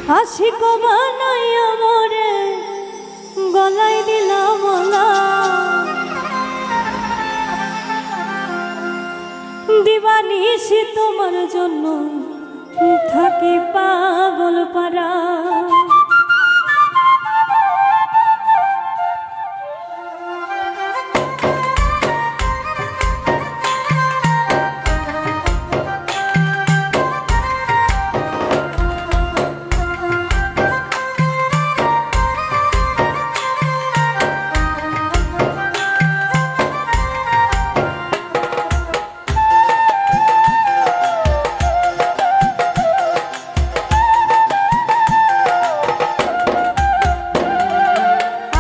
আশিক বানাইয়া মোরে গলায় দিলাম মালা, দিবানিশি তোমার জন্য থাকি পাগল পারা।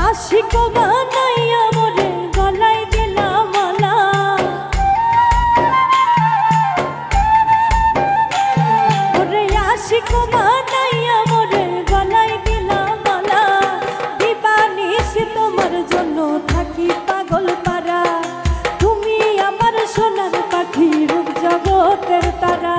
আশিক বানাইয়া মোরে গলায় দিলাম মালা, ওরে আশিক বানাইয়া মোরে গলায় দিলাম মালা, দিবানিশি তোমার জন্য থাকি পাগল পারা। তুমি আমার সোনার পাখি, রূপ জগতের তারা।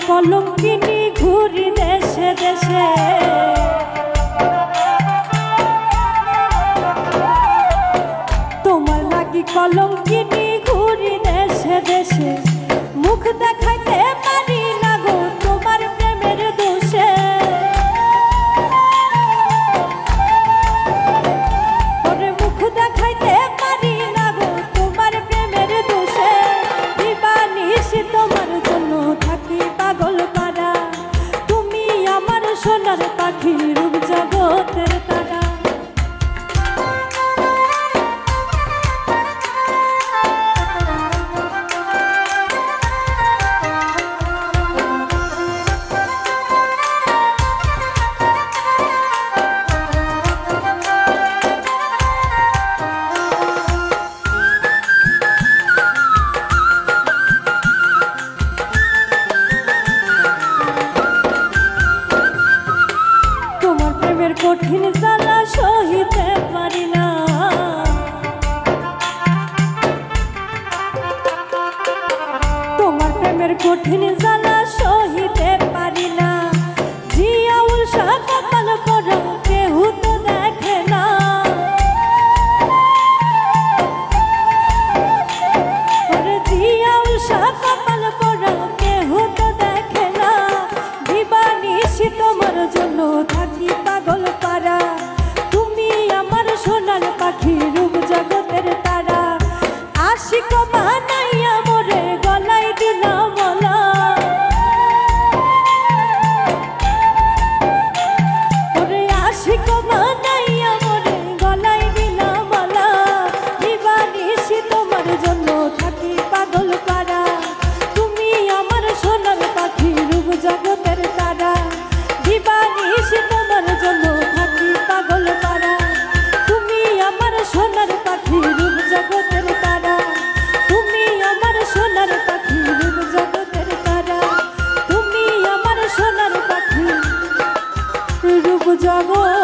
কলঙ্কিনী ঘুরি দেশে দেশে, তোমার লাগি কলঙ্কিনী ঘুরি দেশে দেশে, মুখ দেখাইতে পারি না গো তোমার প্রেমের দোষে। ওরে মুখ দেখাইতে পারি না গো তোমার প্রেমের দোষে, দিবানিশি তোমার জন্য থাকি পাগল পারা। তুমি আমার সোনার পাখি, রূপ জগতের তারা। কঠিন জ্বালা সহিতে পারি না, তোমার প্রেমের কঠিন জ্বালা সহিতে পারি না। জিয়া উলসা কপাল পরা কেহ তো দেখে না, জিয়া উলসা কপাল পরা কেহ তো দেখে না, দিবানিশি তোমার জন্য থাকি পাগল পারা। তুমি আমার সোনার পাখি, রূপ জগতের তারা। আশিক বানাইয়া মোরে গলায় দিলাম মালা, ওরে আশিক বানাইয়া মোরে গলায় দিলাম মালা, দিবানিশি তোমার জন্য থাকি পাগল পারা। তুমি আমার সোনার পাখি, রূপ জগতের তারা। দিবানিশি তোমার জন্য থাকি পাগল পারা। তুমি আমার সোনার পাখি, রূপ জগতের তারা। তুমি আমার সোনার পাখি, রূপ জগতের তারা। তুমি আমার সোনার পাখি, রূপ জগৎ।